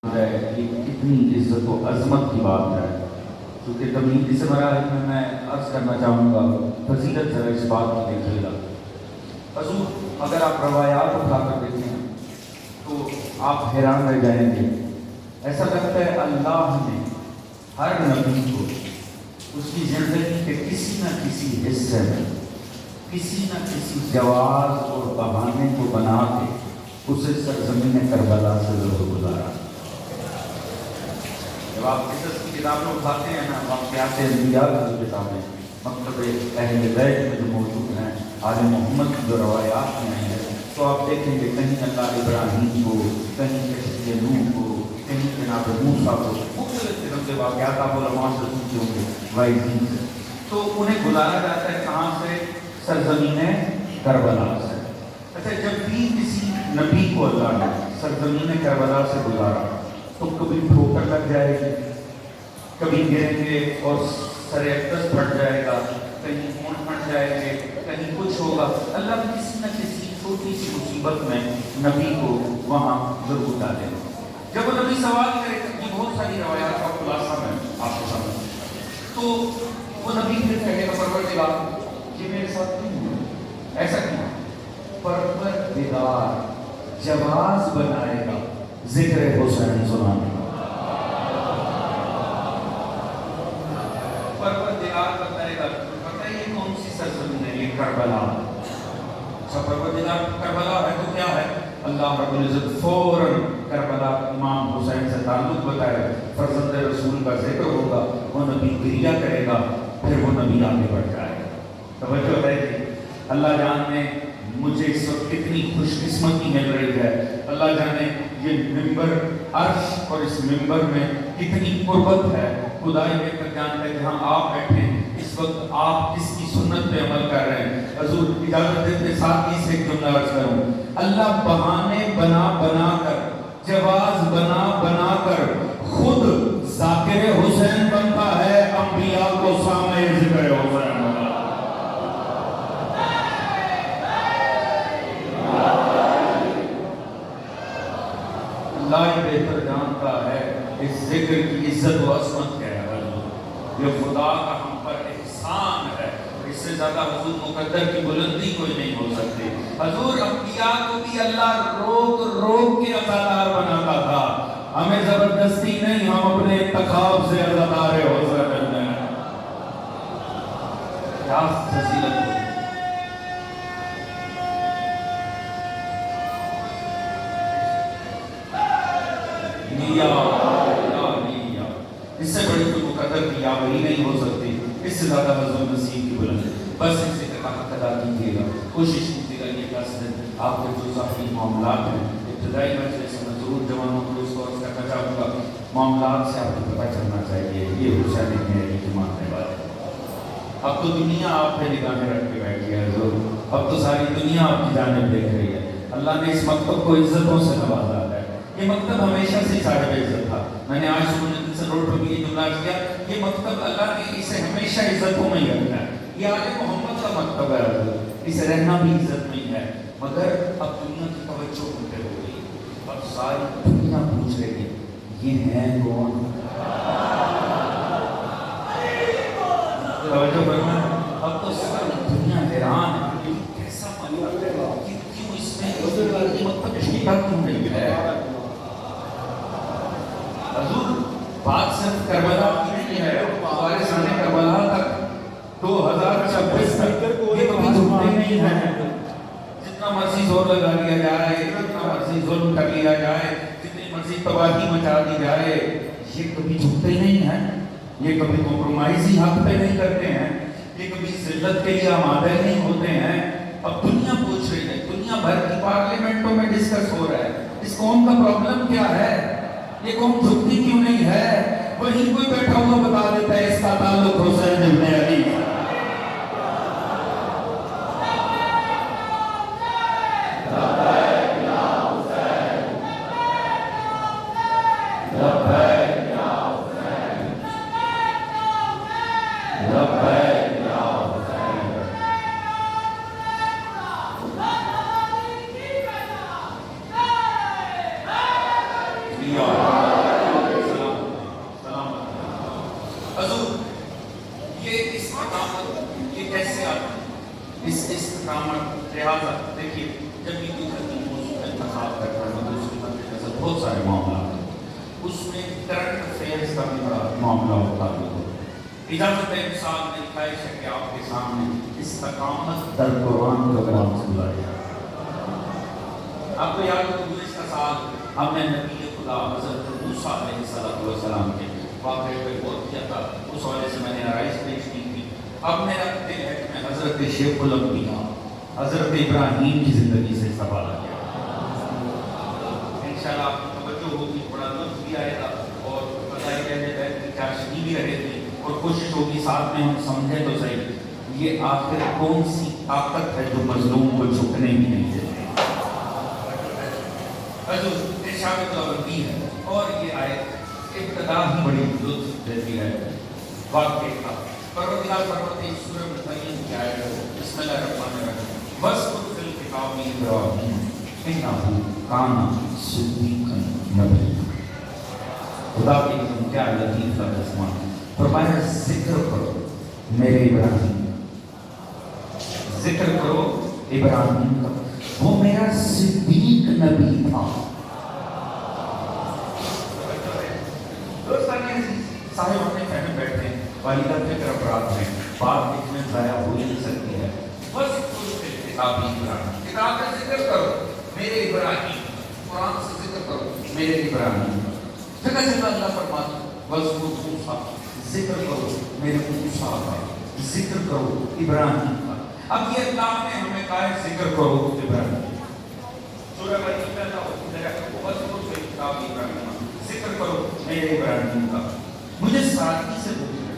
ہے یہ کتنی عزت و عظمت کی بات ہے، کیونکہ تمہید سے مراحل میں عرض کرنا چاہوں گا فضیلت ذرا اس بات کی دیکھیے گا۔ حضور اگر آپ روایات اٹھا کر دیکھیں تو آپ حیران رہ جائیں گے، ایسا لگتا ہے اللہ نے ہر نبی کو اس کی زندگی کے کسی نہ کسی حصے میں کسی نہ کسی جواز اور بہانے کو بنا کے اسے سرزمین کربلا سے ضرور گزارا۔ جب آپ قصص کی کتابیں اٹھاتے ہیں نا، واقعات انبیاء کی کتابیں، مکتب اہل بیت میں جو موجود ہیں، آل محمد کی جو روایات میں ہیں، تو آپ دیکھیں گے کہیں اللہ ابراہیم کو، کہیں کشتی نوح کو، کہیں جناب موسیٰ کو، مختلف قسم کے واقعات آپ علماء سے سنتے ہوں گے وائزین سے، تو انہیں گزارا جاتا ہے کہاں سے؟ سرزمین کربلا سے۔ اچھا، جب بھی کسی نبی کو اللہ نے سرزمین کربلا سے گزارا تو کبھی ٹھوکر لگ جائے گی، کبھی گریں گے اور سر اقدس پھٹ جائے گا، کہیں خون پھٹ جائے گے، کہیں کچھ ہوگا، اللہ کسی نہ کسی چھوٹی سی مصیبت میں نبی کو وہاں ضرور ڈالے گا۔ جب وہ نبی سوال کرے گا، یہ بہت ساری روایات کا خلاصہ میں آپ کو سمجھ، تو وہ نبی پھر کہے گا پروردگار یہ میرے ساتھ نہیں ہوا، ایسا کیوں؟ پروردگار جواز بنائے گا ذکر حسین سنانے کا۔ پروردگار بتائے گا، پتہ ہے یہ کون سی سرزمین ہے؟ یہ کربلا۔ اچھا، پروردگار کربلا ہے تو کیا ہے؟ اللہ رب العزت فوراً کربلا امام حسین سے تعلق بتائے، فرزند رسول کا ذکر ہوگا، وہ نبی گریہ کرے گا، پھر وہ نبی آگے بڑھ جائے گا۔ توجہ ہے کہ اللہ جانے مجھے اس وقت کتنی خوش قسمتی مل رہی ہے، اللہ جانے یہ ممبر عرش اور اس ممبر میں کتنی قربت ہے، خدا ہی بہتر جانتا ہے کہ ہم آپ بیٹھے اس وقت آپ کس کی سنت پہ عمل کر رہے ہیں۔ حضور اجازت دیتے ساتھ ہی سے ایک جملہ عرض کروں، اللہ بہانے بنا بنا کر، جواز بنا بنا کر خود ذاکر حسین بنتا ہے، انبیاء کو سامنے ذکر حسین بنا۔ اللہ ہی بہتر جانتا ہے اس ذکر کی عزت و عظمت کیا ہے۔ یہ خدا کا ہم پر احسان ہے، اس سے زیادہ حضور مقدر کی بلندی کوئی نہیں ہو سکتی۔ حضور انبیاء کو بھی اللہ روک روک کے عزادار بناتا تھا، ہمیں زبردستی نہیں، ہم اپنے انتخاب سے عزادار ہو سکتے ہیں۔ کیا فضیلت ہے! اس سے بڑی کوئی مقدر کی یاوری نہیں ہو سکتی، اس سے زیادہ حضور نصیب کی بلند۔ بس اس سے حق ادا کیجیے گا، کوشش کیجیے گا یہ 10 دن آپ کے جو ذاتی معاملات ہیں، ابتدائی مجلس میں ضرور جوانوں کو اس کو عرض کرنا چاہوں گا، معاملات سے آپ کو پتہ چلنا چاہیے یہ حسین میری کی ماننے والے۔ اب تو دنیا آپ پہ نگاہیں رکھ کے بیٹھی ہے حضور، اب تو ساری دنیا آپ کی جانب دیکھ رہی ہے۔ اللہ نے اس مکتب کو عزتوں سے نوازا ہے، یہ مکتب ہمیشہ سے صاحب عزت تھا۔ میں نے آج روڈ پر بھی یہ جملہ کیا، یہ مکتب اللہ نے اسے ہمیشہ عزتوں میں ہی رکھا ہے، یہ آل محمد کا مکتب ہے، اسے رہنا بھی عزت میں ہی ہے، مگر اب دنیا کی توجہ ان پہ ہو گئی، اب ساری دنیا پوچھ رہی ہے یہ ہیں کون؟ توجہ کرنا، اب تو ساری دنیا حیران ہے کہ کیسا مکتب ہے، کیوں اس میں یہ مکتب چھوٹا کیوں نہیں ہے؟ حضور بات صرف کربلا کی نہیں ہے، وارثان کربلا تک 2026 تک یہ کبھی جھکتے نہیں ہیں، جتنا مرضی زور لگا لیا جائے، جتنا مرضی ظلم کر لیا جائے، جتنی مرضی تباہی مچا دی جائے، یہ کبھی جھکتے نہیں ہیں، یہ کبھی کمپرومائز ہی حق پہ نہیں کرتے ہیں، یہ کبھی ذلت کے لیے آمادہ نہیں ہوتے ہیں۔ اب دنیا پوچھ رہی ہے، دنیا بھر کی پارلیمنٹوں میں ڈسکس ہو رہا ہے اس قوم کا پرابلم کیا ہے، یہ قوم جھکتی کیوں نہیں ہے؟ وہیں کوئی بیٹھا ہوا بتا دیتا ہے اس کا تعلق حسین ابن علی سے۔ سارے معاملات ہیں. اس میں کرنٹ افیئرس کا بھی بڑا معاملہ ہوتا ہے. اجازت ہے مثال نے خواہش ہے کہ آپ کے سامنے استقامت در قرآن پروگرام سے گزارا. آپ کو یاد ہو گزشتہ سال ہم نے نبی خدا حضرت موسیٰ علیہ السلام کے واقعے پہ غور کیا تھا. اس حوالے سے میں نے آرائش پیش کی تھی. اب میرا دل ہے کہ میں حضرت شیخ الانبیاء حضرت ابراہیم کی زندگی سے استفادہ کیا. انشاءاللہ آپ کی توجہ ہوگی, بڑا لطف بھی آئے گا اور پتہ ہی رہنے گا کہ چاشنی بھی رہے گی, اور کوشش ہوگی ساتھ میں ہم سمجھیں تو صحیح یہ آخر کون سی طاقت ہے جو مظلوم کو جھکنے بھی نہیں دیتے. ارشاد الانبیاء ہے اور یہ آیت ابتدا ہی بڑی لطف دیتی ہے. واقعے کا پروردگار فرماتے ہیں سورہ مریم کی آیت بسم اللہ الرحمن الرحیم وَاذْكُرْ فِي الْكِتَابِ إِبْرَاهِيمَ إِنَّهُ كَانَ صِدِّيقًا نَبِيًّا. خدا کی قسم کیا لطیف لفظ فرمایا ذکر کرو میرے ابراہیم, ذکر کرو ابراہیم کا, وہ میرا صدیق نبی تھا. سارے اپنے فہم بیٹھتے ہیں, والدہ فکر افراد میں بات ایک میں ضائع ہو ہی نہیں سکتی ہے. بس کتاب ابراہیم, کتاب کا ذکر کرو میرے ابراہیم, قرآن سے ذکر کرو میرے ابراہیم. جگہ جگہ اللہ فرماتا بس موسیٰ, ذکر کرو میرے موسیٰ کا, ذکر کرو ابراہیم کا. اب یہ اللہ نے ہمیں کہا ہے ذکر کرو ابراہیم. سورہ مریم میں اللہ ذکر کرو میرے ابراہیم کا. مجھے سادگی سے پوچھنا ہے,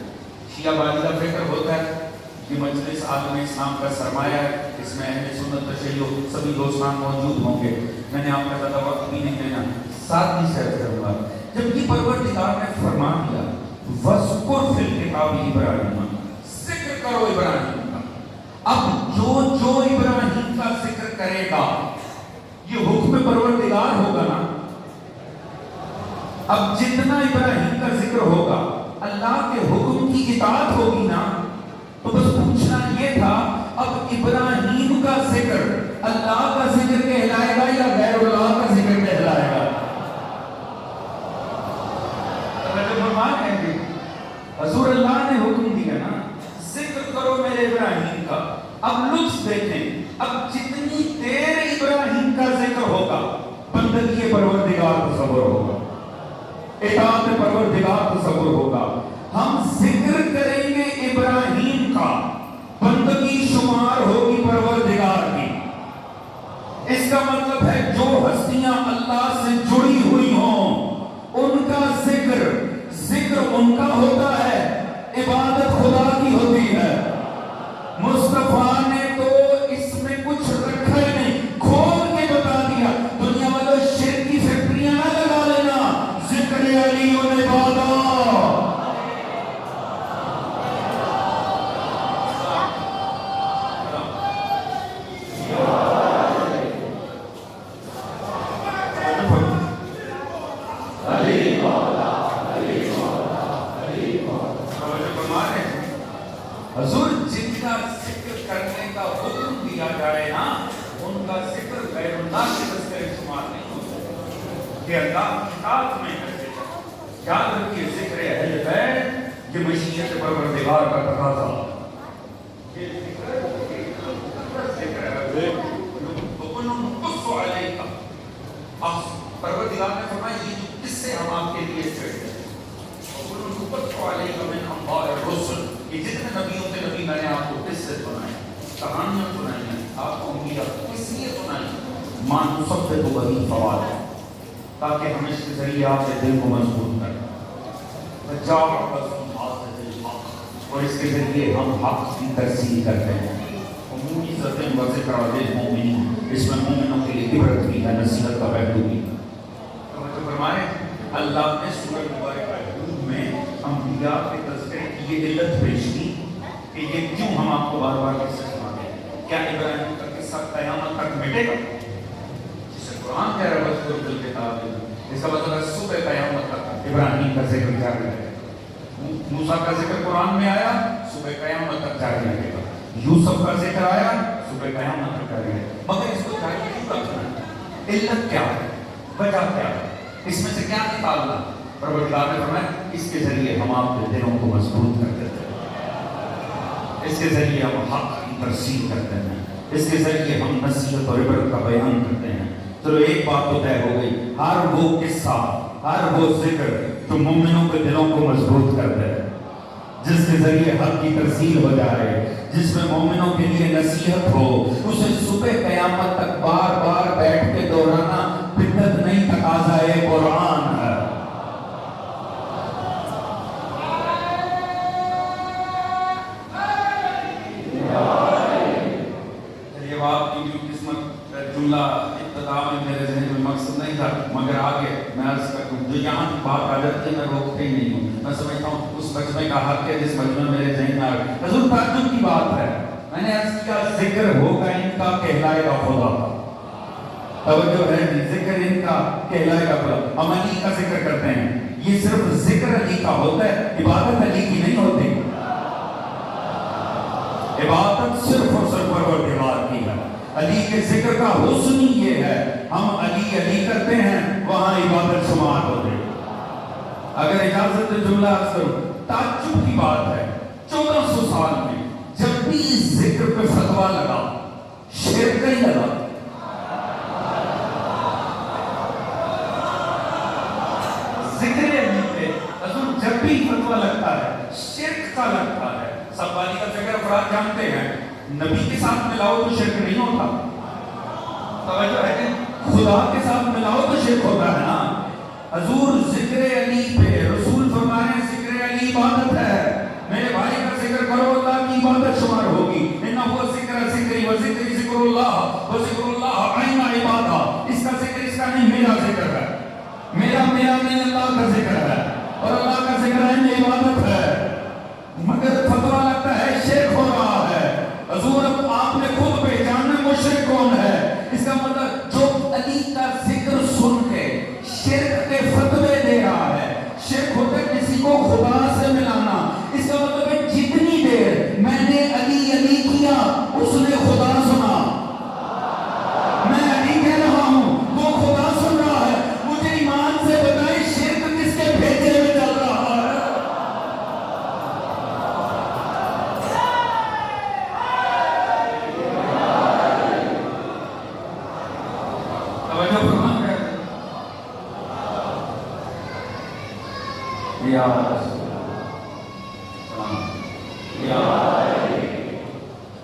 شیعہ والدہ فکر ہوتا ہے کہ مجلس عالم اسلام کا سرمایہ ہے, اس میں اہل سنت تشیع سبھی دوستان موجود ہوں گے. میں نے آپ کا زیادہ وقت بھی نہیں دینا, سادگی سے عرض کروں گا. جب یہ پروردگار نے فرما دیا وَاذْكُرْ فِي الْكِتَابِ إِبْرَاهِيمَ, ذکر کرو ابراہیم کا, اب جو ابراہیم کا ذکر کرے گا یہ حکم پروردگار ہوگا نا. اب جتنا ابراہیم کا ذکر ہوگا اللہ کے حکم کی اطاعت ہوگی نا. تو بس پوچھنا یہ تھا اب ابراہیم کا ذکر اللہ کا ذکر کہلائے گا یا غیر اللہ کا ذکر کہلائے گا؟ حضور اللہ نے حکم دیا نا ذکر کرو میرے ابراہیم کا. اب لطف دیکھیں, اب جتنی دیر ابراہیم کا ذکر ہوگا بندگی پروردگار تصور ہوگا, اطاعت پروردگار تصور ہوگا. ہم ذکر کریں گے ابراہیم کا, بندگی شمار ہوگی پروردگار کی. اس کا مطلب ہے جو ہستیاں اللہ سے جڑی ہوئی ہوں ان کا ذکر ان کا ہوتا ہے, عبادت خدا کی ہوتی ہے. مصطفیٰ نے تو اس میں کچھ رکھا ہی نہیں, کھول کے بتا دیا. دنیا والوں شرک کی فیکٹریاں نہ لگا لینا, ذکر علی و عبادت. حضور جن کا ذکر کرنے کا حکم دیا جائے نا ان کا ذکر غیر اللہ کے تذکرے شمار نہیں ہوتا کہ اللہ اطاعت میں کرتے ہیں. یاد رکھیے ذکر اہل بیت یہ مشیت پروردگار کا تقاضا. یہ ذکر ہے وَقُلْ قُصُّ عَلَيْكَ, پروردگار نے فرمایا یہ جو قصے ہم آپ کے لیے چھڑتے ہیں وَقُلْ قُصُّ عَلَيْكَ مِنْ أَنْبَاءِ الرُّسُلِ, کہ جتنے نبیوں کے نبی میں نے آپ کو قصے سنائے, کہانیاں سنائی ہیں, آپ کو انبیاء کس لیے سنائی؟ مَا نُصَبِّتُ بِهِ فَوَائِدَ, تاکہ ہم اس کے ذریعے آپ کے دل کو مضبوط کریں. وَجَعَلَكُمْ حَافِظِينَ لِلْحَقِّ, اور اس کے ذریعے ہم حق کی ترسیل کرتے ہیں. وَمُوعِظَةً وَذِكْرَىٰ لِلْمُؤْمِنِينَ, اس میں مومنوں کے لیے عبرت بھی ہے, نصیحت کا پہلو بھی ہے. تو فرمائے اللہ نے سورہ مبارکہ ہود میں انبیاء کے تذکرے کی یہ علت پیش کی کہ یہ کیوں ہم آپ کو بار بار قصہ سناتے ہیں. کیا ابراہیم کا قصہ قیامت تک مٹے گا؟ جسے قرآن کہہ رہا ہے وَاذْكُرْ فِي الْكِتَابِ, اس کا مطلب ہے صبح قیامت تک ابراہیم کا ذکر جاری رہے گا. موسیٰ کا ذکر قرآن میں آیا, صبح قیامت تک جاری رہے گا. یوسف کا ذکر آیا, صبح قیامت تک جاری رہے گا. مگر اس کو جاری کیوں رکھنا ہے؟ علت کیا ہے, وجہ کیا ہے؟ اس میں سے کیا نکالنا؟ پروردگار نے فرمایا اس کے ذریعے ہم آپ کے دلوں کو مضبوط کر دیتے ہیں، اس کے ذریعے ہم حق کی ترسیل کرتے ہیں، اس کے ذریعے ہم نصیحت اور عبرت کا بیان کرتے ہیں۔ چلو ایک بات تو طے ہو گئی، ہر وہ قصہ، ہر وہ ذکر جو مومنوں کے دلوں کو مضبوط کر دے، جس کے ذریعے حق کی ترسیل ہو جائے، جس میں مومنوں کے لیے نصیحت ہو، اسے صبح قیامت تک بار بار بیٹھ کے دہرانا بدعت نہیں، تقاضائے قرآن ہے۔ یہ آپ کی جو قسمت جملہ ابتدا میں میرے ذہن میں مقصد نہیں تھا، مگر آگے میں عرض کروں جو یہاں کی بات آ جاتی ہے میں روکتے ہی نہیں ہوں، میں سمجھتا ہوں اس مجمع کا حق ہے جس مجمع میرے ذہن میں آ گیا۔ حضور تعجب کی بات ہے، میں نے عرض کیا ذکر ہوگا ان کا کہلائے گا خدا، توجہ ہے، ذکر ان کا کہلائے گا خدا۔ ہم علی کا ذکر کرتے ہیں، یہ صرف ذکر علی کا ہوتا ہے، عبادت علی کی نہیں ہوتی، عبادت صرف اور صرف پروردگار کی ہے۔ علی کے ذکر کا حسن ہی یہ ہے، ہم علی علی کرتے ہیں وہاں عبادت شمار ہوتے ہیں۔ اگر اجازت جملہ عرض کروں، تعجب کی بات ہے 1400 سال میں جب بھی ذکر پہ فتویٰ لگا، شرک کا ہی لگا، ذکر علی پہ حضور جب بھی فتویٰ لگتا ہے شرک کا لگتا ہے۔ سب والی کا ذکر افراد جانتے ہیں، نبی کے ساتھ ملاؤ تو شرک نہیں ہوتا، توجہ ہے کہ خدا کے ساتھ ملاؤ تو شرک ہوتا ہے نا۔ حضور ذکر علی پہ رسول فرمانے ذکر علی عبادت ہے، میرے بھائی کا ذکر کرو اللہ کی عبادت شمار ہوگی۔ انہو ذکر ذکری و ذکری ذکر اللہ و ذکر اللہ عین عبادہ، اس کا ذکر اس کا نہیں، میرا ذکر ہے، میرا میں اللہ کا ذکر ہے، اور اللہ کا ذکر عین عبادت ہے، مگر فتویٰ لگتا ہے شرک ہو رہا ہے۔ حضور اب آپ نے خود پہچانا مشرک کون ہے، اس کا مطلب جو علی کا ذکر سن کے شرک کے فتوے دے رہا ہے، شرک ہوتا ہے کسی کو خدا سے ملانا، اس کا مطلب ہے جتنی دیر میں نے علی علی کیا اس نے خدا سنا، میں علی کہہ رہا ہوں وہ خدا سن رہا ہے۔ مجھے ایمان سے بتائیں شرک کس کے بھیجے میں چل رہا ہے؟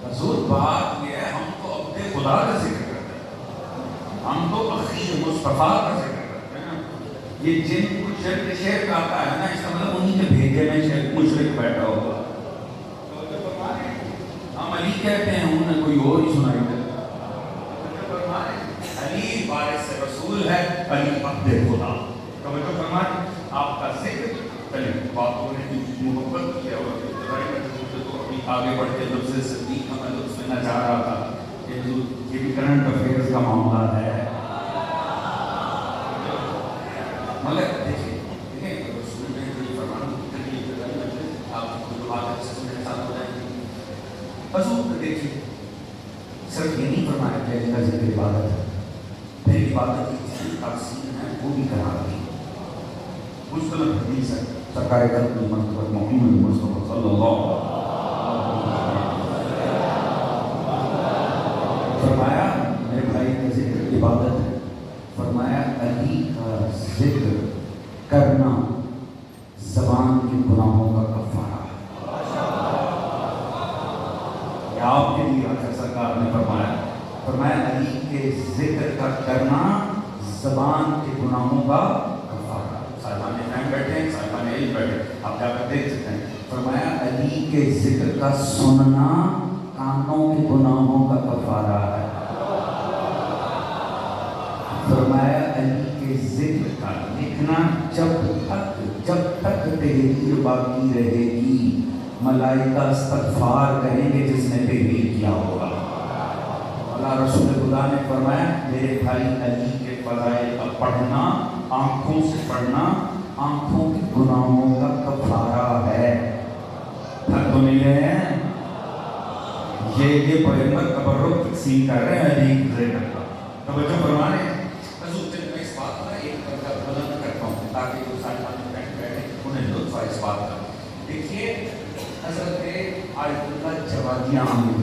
حضور بات یہ ہے، ہم تو اپنے خدا کا ذکر کرتے ہیں، ہم تو اخیر مصطفیٰ کا ذکر کرتے ہیں۔ یہ جن کچھ شرک آتا ہے نا، اس کا مطلب انہی کے بھیجے میں شرک مشرک بیٹھا ہوگا۔ ہم علی کہتے ہیں، انہیں کوئی اور ہی سنائی دیتا، علی وارث رسول ہے، علی عبد خدا۔ توجہ فرمائیں، آپ کا ذکر چلیں باتوں نے محبت کیا اور آگے بڑھ کے لفظ صدیق کا میں لفظ میں نہ چاہ رہا تھا کہ یہ بھی کرنٹ افیئرز کا معاملہ ہے، مگر دیکھیں رسول نے جو فرمان آپ کو بات سے میرے ساتھ ہو جائیں گے۔ حضور دیکھیے صرف یہ نہیں فرمایا کہ علی کا ذکر عبادت ہے، پھر عبادت کی تقسیم ہے وہ بھی کرا دی، مشکل حدیث ہے سرکار محمد مصطفیٰ صلی اللہ علیہ وسلم فرمایا میرے بھائی کا ذکر عبادت ہے، فرمایا علی کا ذکر کرنا زبان کے گناہوں کا کفارہ ہے۔ یہ آپ کے لیے اکثر سرکار نے فرمایا علی کے ذکر کا کرنا زبان کے گناہوں کا کفارہ۔ صاحبان فہم بیٹھے ہیں، صاحبان علم بیٹھے، آپ جا کر دیکھ سکتے ہیں۔ فرمایا علی کے ذکر کا سننا کانوں کے گناہوں کا کفارہ ہے۔ فرمایا علی کے ذکر کا لکھنا جب تک تحریر باقی رہے گی ملائکہ استغفار کہیں گے جس نے تحریر کیا ہوگا۔ اللہ رسول خدا نے فرمایا میرے بھائی علی کے فضائل کا پڑھنا، آنکھوں سے پڑھنا آنکھوں کے گناہوں کا کفارہ ہے۔ تھک تو نہیں رہے ہیں؟ یہ پیغمبر تبرک تقسیم کر رہے ہیں علی کے ذکر کا، توجہ فرمانے۔ حضور نے اس بات کا ایک تاکہ وہ سارے بیٹھے انہیں لطف ہے اس بات کا. دیکھیے حضرت آیت اللہ جوادیہ عامر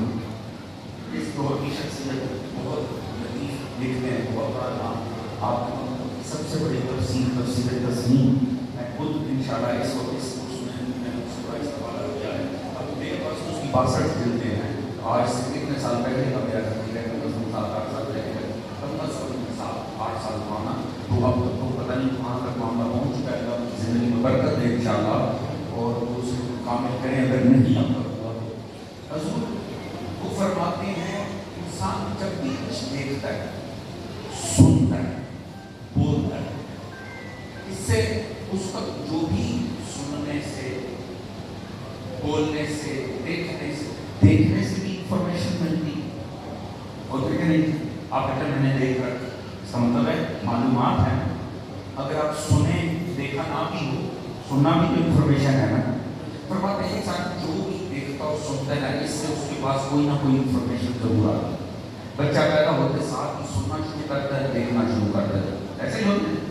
اس دور کی شخصیت بہت لطیف لکھتے ہیں, بہت بڑا نام. آپ سب سے بڑی تفسیر تسنیم میں خود انشاءاللہ اس وقت اس کورس میں اس کا استعمال کیا ہے. اب میرے پاس اس کی 62 جلدیں ہیں. آج سے کتنے سال پہلے کا میرا تقریر ہے, 7-8 سال پہلے, 8 سال پرانا. تو اب تو پتہ نہیں کہاں تک معاملہ پہنچ چکا ہے. زندگی میں برکت دے انشاءاللہ اور اس کامل کریں اگر نہیں اب تک. حضور وہ فرماتے ہیں انسان جب بھی کچھ دیکھتا ہے, سنتا ہے, بولتا ہے, اس سے اس کا جو بھی سننے سے, بولنے سے, دیکھنے سے بھی انفارمیشن ملتی ہے. اور کہ نہیں آپ بیٹا میں نے دیکھ کر اس کا مطلب ہے معلومات ہیں. اگر آپ سنیں, دیکھا نہ بھی ہو, سننا بھی تو انفارمیشن ہے نا. فرماتے ہیں انسان جو بھی دیکھتا اور سنتا ہے نا, اس سے اس کے پاس کوئی نہ کوئی انفارمیشن ضرور آتی ہے. بچہ پیدا ہوتے ساتھ ہی سننا شروع کرتا ہے, دیکھنا شروع کرتا ہے. ایسے ہی ہوتے ہیں.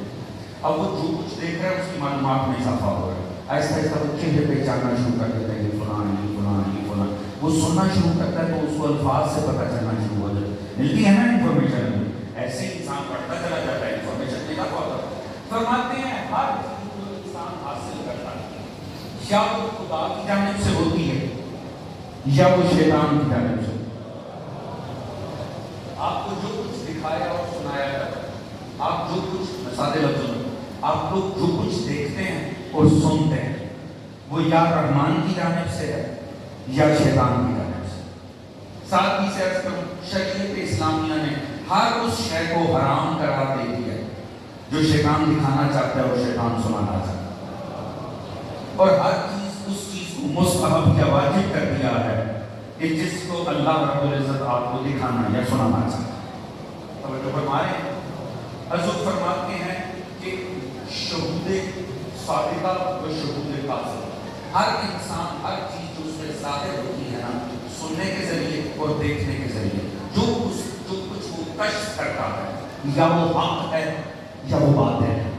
اب وہ جو کچھ دیکھ رہا ہے اس کی معلومات میں اضافہ ہو رہا ہے. آہستہ آہستہ وہ چہرے پہچاننا شروع کر دیتا ہے, یہ فلاں, یہ فلاں, یہ فلاں. وہ سننا شروع کرتا ہے تو اس کو الفاظ سے پتہ چلنا شروع ہو جاتا ہے. ملتی ہے نا انفارمیشن. ایسے ہی انسان پڑھتا چلا جاتا ہے, انفارمیشن ملا ہوا ہوتا ہے. فرماتے ہیں ہر چیز جو انسان حاصل کرتا ہے یا وہ خدا کی جانب سے ہوتی ہے یا وہ شیطان کی جانب سے. آپ کو جو کچھ دکھایا اور سنایا جاتا ہے, آپ جو کچھ سادے لفظوں میں آپ لوگ جو کچھ دیکھتے ہیں اور سنتے ہیں وہ یا رحمان کی جانب سے ہے یا شیطان کی جانب سے. ساتھ ہی سے عرض کروں, شریعت اسلامیہ نے ہر اس شے کو حرام قرار دے دیا ہے جو شیطان دکھانا چاہتا ہے اور شیطان سنانا چاہتا ہے, اور ہر چیز اس چیز کو مستحب یا واجب کر دیا ہے کہ جس کو اللہ رب العزت آپ کو دکھانا یا سنانا چاہتا ہے. توجہ فرمائیں. حضور فرماتے ہیں کہ شہود صادقہ و شہود کاذب, ہر انسان ہر چیز جو اس میں ظاہر ہوتی ہے نا, سننے کے ذریعے اور دیکھنے کے ذریعے, جو کچھ وہ کشف کرتا ہے یا وہ حق ہے یا وہ باطل ہے.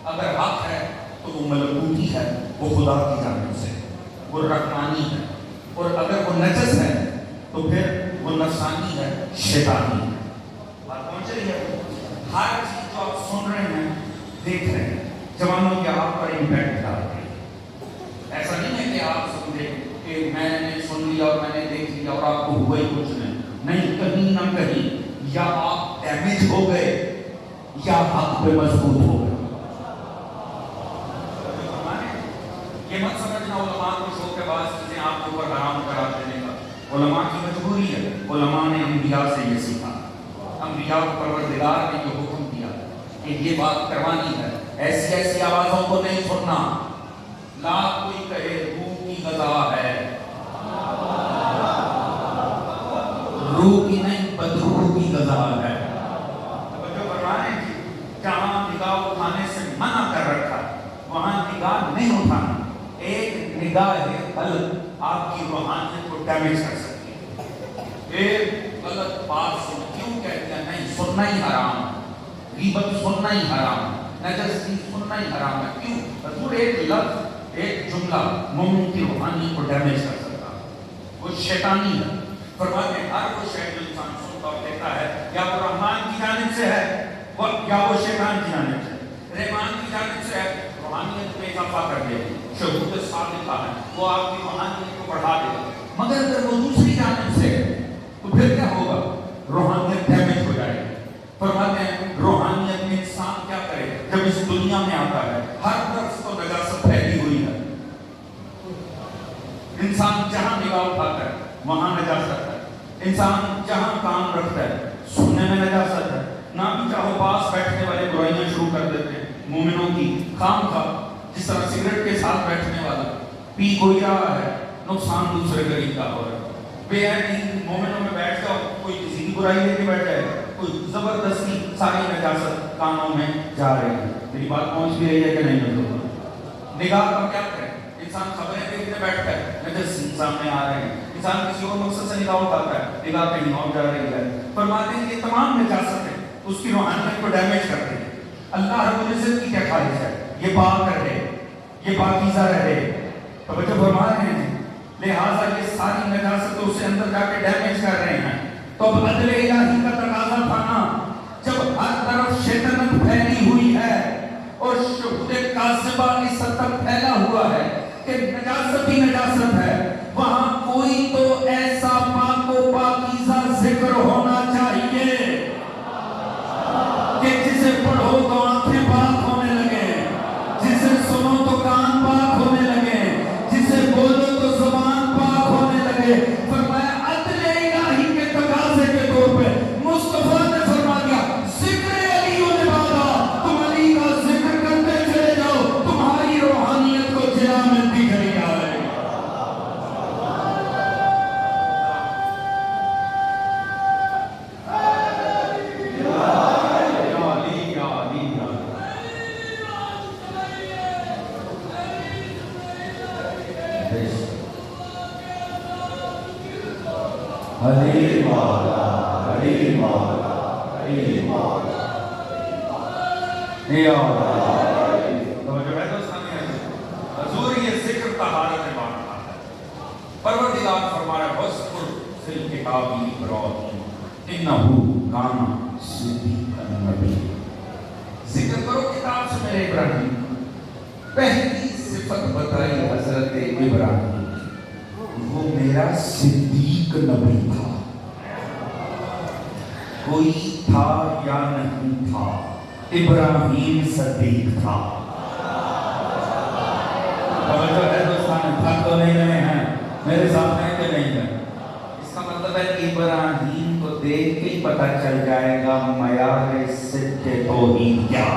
اگر حق ہے تو وہ ملکوتی ہے, وہ خدا کی جانب سے, وہ رحمانی ہے. اور اگر وہ نجس ہے تو پھر وہ نفسانی ہے, شیطانی ہے. بات پہنچ رہی ہے. ہر چیز جو آپ سن رہے ہیں, دیکھ رہے ہیں, جوانوں کے آپ پر امپیکٹ ڈال رہے ہیں. ایسا نہیں ہے کہ آپ سمجھیں کہ میں نے سن لیا اور میں نے دیکھ لیا اور آپ کو ہوا ہی کچھ نہیں. کہیں نہ کہیں یا آپ ڈیمیج ہو گئے یا حق پہ مضبوط ہو گئے. یہ مت سمجھنا علماء کو شوق کے بعض چیزیں آپ کے اوپر حرام کرا دینے کا. علماء کی مجبوری ہے. علماء نے انبیاء سے یہ سیکھا. انبیاء کو پروردگار نے جو حکم دیا کہ یہ بات کروانی ہے, ایسی ایسی آوازوں کو نہیں سننا. لا کوئی کہے روح کی غذا ہے, روح کی نہیں بدروح کی غذا ہے. جو فرمانے کی جہاں نگاہ اٹھانے سے منع کر رکھا وہاں نگاہ نہیں اٹھانا. ایک نگاہ غلط آپ کی روحانیت کو ڈیمیج کر سکتی ہے. ایک غلط بات سن, کیوں کہتے ہیں نہیں سننا ہی حرام ہے, غیبت سننا ہی حرام ہے, نجس سننا ہی حرام ہے. کیوں؟ حضور ایک لفظ, ایک جملہ مومن کی روحانیت کو ڈیمیج کر سکتا ہے, وہ شیطانی ہے. فرماتے ہیں ہر وہ شے جو انسان سنتا اور دیکھتا ہے یا وہ رحمان کی جانب سے ہے یا وہ شیطان کی جانب سے ہے. رحمان کی جانب سے ہے, روحانیت میں اضافہ کر دے گی. شہود صادقہ ہے, وہ آپ کی روحانیت کو بڑھا دے گا. مگر اگر وہ دوسری جانب سے ہے تو پھر کیا ہوگا؟ روحانیت ڈیمیج ہو جائے گی. فرماتے ہیں روحانیت میں انسان کیا کرے جب اس دنیا میں آتا ہے, ہر طرف تو نجاست پھیلی ہوئی ہے. انسان جہاں نگاہ اٹھاتا ہے وہاں نجاست ہے. انسان جہاں کام رکھتا ہے سننے میں نجاست ہے. نہ بھی چاہو پاس بیٹھنے والے برائیاں شروع کر دیتے ہیں مومنوں کی خام خواہ. جس طرح سگریٹ کے ساتھ بیٹھنے والا پی کوئی رہا ہے, نقصان دوسرے غریب کا ہو رہا ہے. بے نہیں مومنوں میں بیٹھ جاؤ, کوئی کسی کی برائی لے کے بیٹھ جائے, کوئی زبردستی ساری نجاست کانوں میں جا رہی ہے. میری بات پہنچ بھی رہی ہے کہ نہیں؟ نگاہ کا کیا کریں؟ انسان خبریں دیکھنے بیٹھتا ہے, نجس سامنے آ رہے ہیں. انسان کسی اور مقصد سے نگاہ اٹھاتا ہے, نگاہ کہیں اور جا رہی ہے. فرماتے ہیں یہ تمام نجاستیں اس کی روحانیت کو ڈیمیج کرتے ہیں. اللہ رب العزت کی کیا خواہش ہے؟ یہ پاک رہے، یہ پاکیزہ رہے. توجہ فرما رہے ہیں. لہٰذا یہ ساری نجاستوں سے اندر جا کے ڈیمیج کر رہے ہیں. تو اب عدل الہی کا تقاضا تھا نا، جب ہر طرف شیطنت پھیلی ہوئی ہے اور شہود کاذبہ اس حد تک پھیلا ہوا ہے کہ نجاست ہی نجاست ہے، وہاں کوئی تو ایسا پاک و پاکیزہ ذکر ہونا چاہیے کہ جسے پڑھو تو آنکھیں پاک ہونے لگے، جسے سنو تو کان پاک ہونے لگے، جسے بولو تو زبان پاک ہونے لگے. فرمایا عدل الہی کے تقاضے کے طور پہ مصطفیٰ نے فرما دیا ذکر علی و نبادا، تم علی کا ذکر کرتے چلے جاؤ، تمہاری روحانیت کو جلا ملتی چلی جائے. علی مولا، علی مولا، علی مولا، یا توجہ ہے دوستان. حضور یہ ذکر طہارت بانٹا ہے. پروردگار فرما رہا ہے وَاذْكُرْ فِي الْكِتَابِ إِبْرَاهِيمَ إِنَّهُ كَانَ صِدِّيقًا نَبِيًّا. ذکر کرو کتاب سے میرے ابراہیم. پہلی صفت بتائی حضرت ابراہیم، وہ میرا صدیق نبی تھا. کوئی تھا یا نہیں تھا، ابراہیم صدیق تھا. توجہ ہے دوستان، تھا تو نہیں رہے ہیں، میرے ساتھ ہیں کہ نہیں ہیں. اس کا مطلب ہے کہ ابراہیم کو دیکھ کے پتہ چل جائے گا معیار صدق توحید کیا.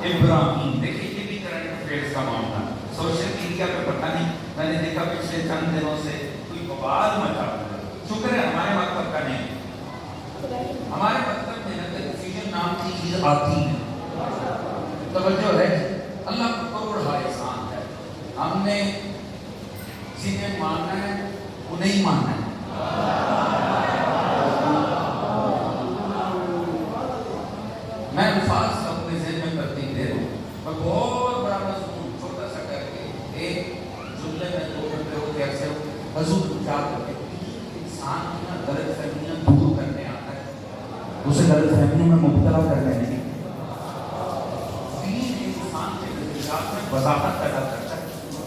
ابراہیم دیکھیں یہ بھی کرنٹ افیئرس کا معاملہ. سوشل میڈیا پہ پتہ نہیں، میں نے دیکھا پچھلے چند دنوں سے کوئی بوال مچا ہوا ہے. شکر ہے ہمارے مکتب کا نہیں. ہمارے مکتب میں کنفیوژن نام کی چیز آتی ہے. توجہ ہے، اللہ کا بڑا احسان ہے. ہم نے جنہیں ماننا ہے انہیں ہی ماننا ہے. میں الفاظ کا اپنے ذہن میں ترتیب دے رہا ہوں. میں بہت بڑا مضمون چھوٹا سا کر کے ایک جملے میں دو گھنٹے ہو گیا سے حضور پوچھا کرتے انسان کی نا غلط فہمیاں دور کرنے آتا ہے، اسے غلط فہمیوں میں مبتلا کرنے نہیں. دین انسان کے نظریات میں وضاحت پیدا کرتا ہے،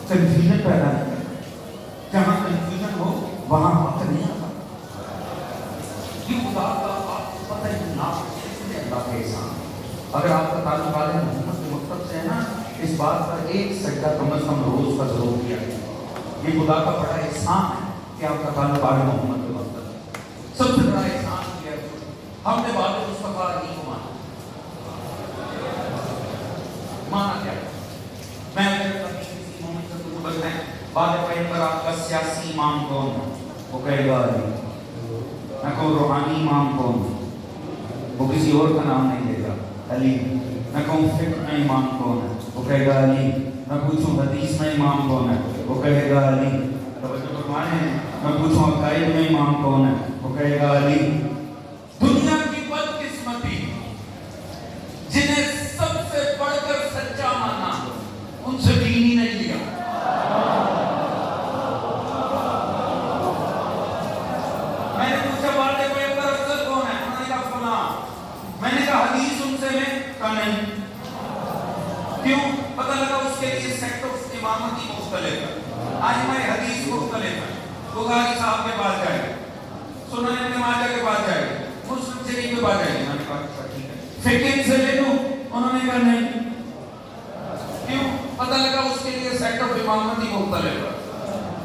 کنفیوژن پیدا نہیں کرتا. جہاں کنفیوژن ہو وہاں حق نہیں آتا. یہ خدا کا آپ کو پتہ ہی نہ اللہ کے احسان. اگر آپ کا تعلق عالم محمد کے مکتب سے ہے نا، اس بات پر ایک سجدہ کم از کم روز کا ضرور کیا ہے. یہ خدا کا بڑا احسان ہے کہ آپ کا تعلق عالم محمد کے مکتب ہے. سب سے بڑا احسان کیا ہے ہم نے بات مصطفیٰ علی کو مانا. مانا کیا ہے؟ میں اگر کبھی کسی مومن سے کچھ بتائیں بات پہن پر آپ کا سیاسی امام کون ہے، وہ کہے گا علی. میں کہوں روحانی امام کون ہے، وہ کسی اور کا نام نہیں لے گا، علی. میں کہوں فقہ میں امام کون ہے، وہ کہے گا علی. میں پوچھوں حدیث میں امام کون ہے، وہ کہے گا علی. توجہ فرمائیں. میں پوچھوں عقائد میں امام کون ہے، وہ کہے گا علی. دنیا کی بدقسمتی جنہیں سب سے بڑھ کر سچا مانا ان سے دین ہی نہیں لیا. میں نے پوچھا باتیں کوئی اکبر افضل کون ہے، انہوں نے کہا فلاں. میں نے کہا حدیث ان سے میں کہا نہیں. کیوں؟ پتہ لگا اس کے لیے سیٹ آف امامتی مختلف ہے، آئمہ حدیث مختلف ہے. بخاری صاحب کے پاس جائے، سنن ابن ماجہ کے پاس جائے، مسلم شریف کے پاس جائے. میں نے کہا ٹھیک ہے. فقہ سے لے لوں، انہوں نے کہا نہیں. کیوں؟ پتہ لگا اس کے لیے سیٹ آف امامتی مختلف ہے.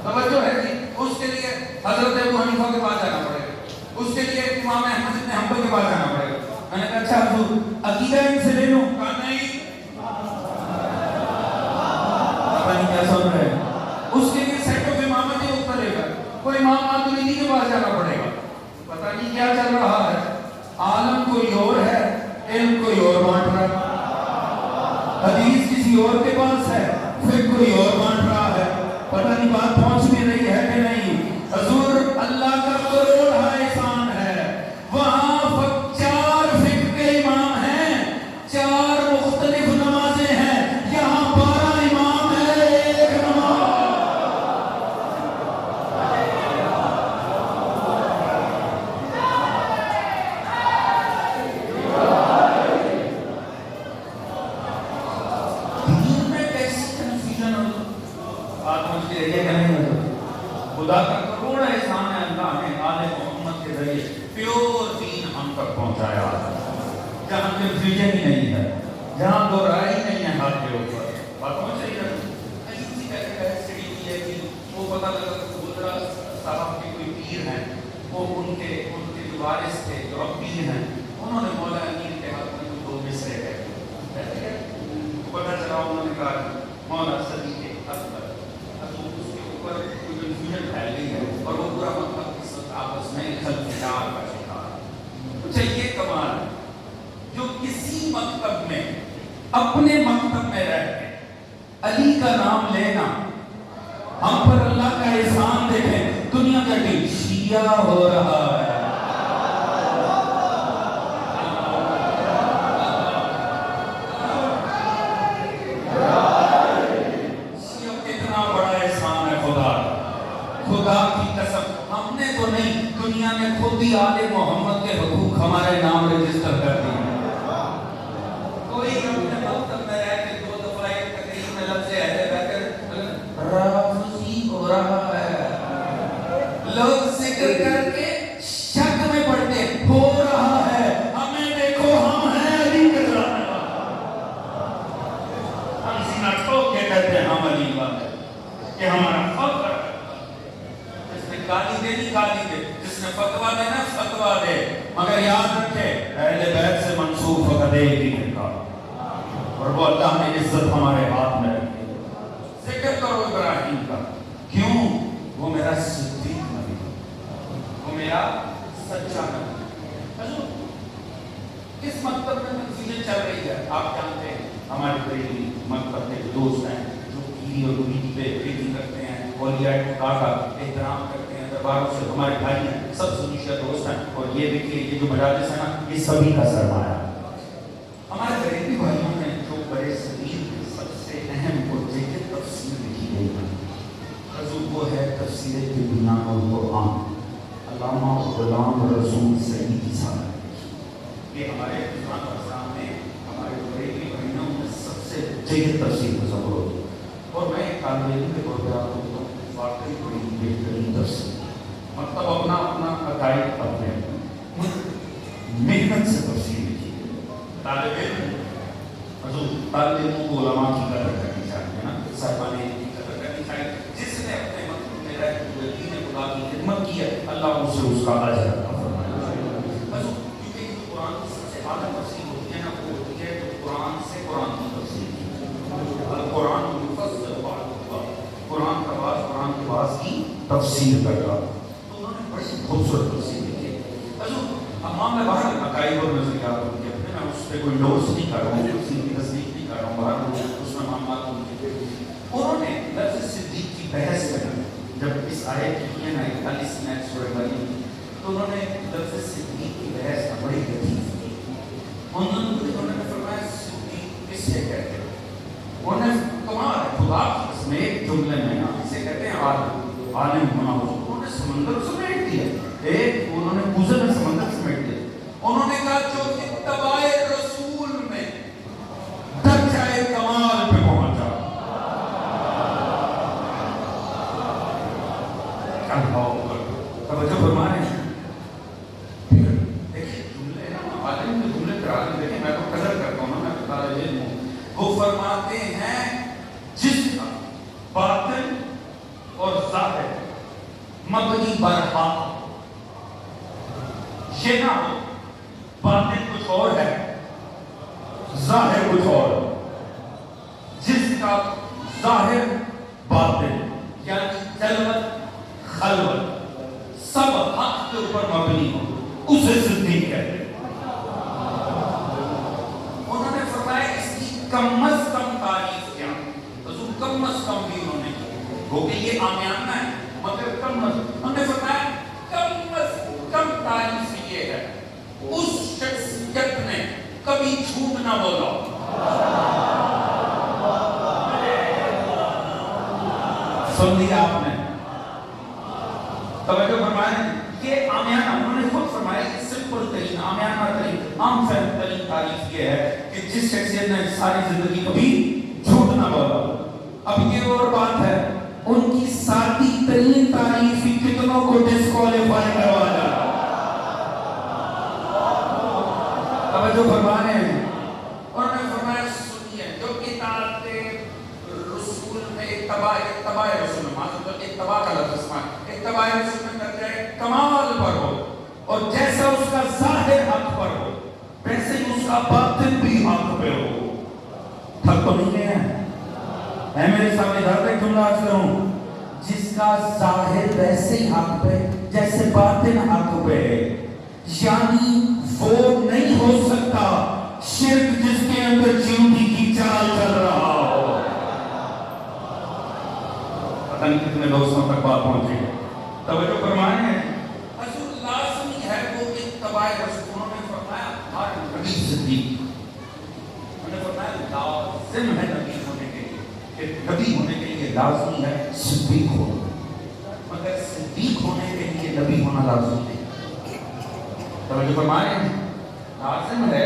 توجہ ہے جی. اس کے لیے حضرت ابو حنیفہ کے پاس جانا پڑے گا، اس کے لیے امام احمد بن حنبل کے پاس جانا پڑے گا. میں نے کہا اچھا حضور عقیدہ ان سے لے لوں، کہا نہیں. پتہ نہیں کیا سن رہے ہیں. اس کے لیے سیٹ آف امامت ہی مختلف ہے. کوئی امام ماتریدی کے پاس جانا پڑے گا. پتہ نہیں کیا چل رہا ہے. عالم کوئی اور ہے، علم کوئی اور بانٹ رہا ہے. حدیث کسی اور کے پاس ہے، پھر کوئی اور بانٹ رہا ہے. پتہ نہیں بات پہنچ بھی رہی ہے کہ نہیں. حضور اللہ کا کروڑ احسان ہے. وہاں چار فکر خدا کا کروڑ احسان ہے، اللہ نے آل محمد کے ذریعے پیور دین ہم تک پہنچایا، جہاں کنفیوژن ہی نہیں ہے، جہاں دو رائے ہی نہیں ہے حق کے اوپر. بات سمجھ رہی ہے؟ اسی کا ایک بحث چڑی ہوئی ہے کہ وہ پتہ لگا کہ گلزرا صاحب کے کوئی پیر ہیں، وہ ان کے جو وارث تھے، جو اب پیر ہیں، انہوں نے مولا امین کے ہاتھ میں کوئی 2 مصرے ہے. پتہ چلا انہوں نے کہا مولا صدی کے اکبر، اب اس کے اوپر کوئی کنفیوژن پھیل گئی ہے اور وہ پورا مطلب اس وقت آپس میں خلفیار کا شکار ہے. اچھا یہ کمال ہے جو کسی مکتب میں اپنے مکتب میں رہ کے علی کا نام لینا، ہم پر اللہ کا احسان دیکھیں، دنیا کا دل شیعہ ہو رہا ہے. خدا کی قسم ہم نے تو نہیں، دنیا نے خود ہی آل محمد کے حقوق ہمارے نام رجسٹر کر دیے. کوئی اپنے مکتب میں رہ کے 2 دفعہ ایک تقریر میں لفظ اہل بیت رافضی ہو رہا ہے، لوگ ذکر کر کے شک میں پڑتے ہو رہا ہے، ہمیں دیکھو ہم ہیں علی کے جانے والے، ہم سینہ ٹھوک کے کہتے ہیں ہم علی والے کہ ہمارا فخر. گالی دینی گالی دے، جس نے فتویٰ دینا فتویٰ دے، مگر یاد رکھے اہل بیت سے منسوب فقط ایک ہی ہے اور وہ اللہ نے عزت ہمارے ہاتھ میں رکھی. ذکر کرو ابراہیم کا، کیوں؟ وہ میرا صدیق نبی، وہ میرا سچا نبی. حضور کس مکتب میں کنفیوژن چل رہی ہے؟ آپ جانتے ہیں ہمارے بریلی مکتب کے دوست ہیں جو پیری اور گویدی پہ پیری کرتے ہیں، اولیاء خدا کا احترام کرتے ہیں، درباروں سے ہمارے بھائی ہیں، سب سنیشہ دوست ہیں. اور یہ دیکھیے یہ جو مجالس ہے نا، یہ سبھی کا سرمایہ. ہمارے غریبی بھائیوں نے جو بڑے صغیر کی سب سے اہم اور جیسے تفسیر لکھی گئی ہے، حضور وہ ہے تفسیر بنا القرآن، علامہ غلام رسول سعیدی صاحب. یہ ہمارے ہندوستان کے سامنے ہمارے غریبی بھائیوں میں سب سے جیسے تفسیر کا ضرور ہوتی ہے. اور میں ایک طالب علم کے طور پہ آپ کو واقعی بڑی بہترین تفسیر، مطلب اپنا عقائد اپنے محنت سے تفسیر لکھی ہے. طالب علم حضور طالب علموں کو علماء کی قدر کرنی چاہیے نا، صاحبان علم کی قدر کرنی چاہیے. جس نے اپنے مکتب میں رہ کے دین خدا کی خدمت کی ہے، اللہ ان سے اس کا اجر عطا فرمائے. حضور کیونکہ جو قرآن کی سب سے اعلیٰ تفسیر ہوتی ہے نا، وہ ہوتی ہے جو قرآن سے قرآن کی تفسیر کی. القرآن مفصل قرآن کا بعض قرآن کے بعض کی تفسیر کر رہا، تو انہوں نے بڑی خوبصورت تفسیر لکھی ہے. حضور امام میں باہر عقائد اور نظریات ان کے اپنے، میں اس پہ کوئی نوٹس نہیں کر رہا ہوں، تفسیر کی تصدیق نہیں کر رہا ہوں، باہر اس میں معاملات ان کے. انہوں نے لفظ صدیق کی بحث کرنا، جب اس آیت کی ہے نا 41 میں سورہ مریم کی، تو انہوں نے لفظ صدیق کی بحث میں بڑی لطیف کی. انہوں نے فرمایا صدیق کس سے کہتے ہیں؟ انہوں نے کمال ہے خدا کی قسم ایک جملے میں نا اسے کہتے ہیں عالم ہونا. انہوں نے سمندر سمیٹ دیا، ایک انہوں نے کوزے میں سمندر سمیٹ دیا. انہوں نے کہا جو اتباع رسول میں درجہ کمال پہ پہنچا، توجہ فرمائیں. پھر دیکھیے جملے نا عالم کے جملے پر عالم دیکھیں، میں تو قدر کرتا ہوں نا، میں طالب علم ہوں. وہ فرماتے ہیں جس کا باطن اور ظاہر مبنی بر حق، یہ نہ ہو باطن کچھ اور ہے ظاہر کچھ اور، جس کا ظاہر باطن یعنی جلوت خلوت سب حق کے اوپر مبنی ہو، اسے صدیق کہتے ہیں. انہوں نے فرمایا اس کی کم از کم تعریف کیا، حضور کم از کم بھی انہوں نے کی، وہ کہ یہ آمیانہ ہے مگر کم از کم. انہوں نے فرمایا کم از کم تعریف یہ ہے اس شخصیت نے کبھی جھوٹ نہ بولا. سن لیا آپ نے؟ توجہ فرمائیں. یہ آمیانہ انہوں نے خود فرمایا کہ سمپل ترین آمیانہ ترین عام فہم ترین تعریف یہ ہے کہ جس شخصیت نے ساری زندگی کبھی جھوٹ نہ بولا. اب یہ اور بات ہے ان کی سادی ترین تعریف ہی کتنوں کو ڈسکوالیفائی کروا جا رہا. توجہ فرمانے ہیں. اور میں فرمایا سنیے جو کتاب رسول میں اتباع رسول اتباع کا لفظ اتباع رسول میں درجہ کمال پر ہو اور جیسا اس کا ظاہر حق پر ہو ویسے ہی اس کا باطن بھی حق پہ ہو. حق تو نہیں ہے میرے سامنے جاتا ہے جملہ عرض کروں جس کا ظاہر ویسے ہی حق پہ جیسے باطن حق پہ ہے. یعنی وہ نہیں ہو سکتا شرک جس کے اندر چیونٹی کی چال چل رہا ہو. پتہ نہیں کتنے دوستوں تک بات پہنچی ہے. توجہ فرمائیں حضور لازمی ہے وہ اتباع رسولوں نے فرمایا ہر نبی صدیق انہوں نے فرمایا لازم ہے نبی ہونے کے لیے کہ نبی ہونے کے لیے لازمی ہے صدیق ہونا مگر صدیق ہونے کے لیے نبی ہونا لازمی ہے. توجہ فرمائیں لازم ہے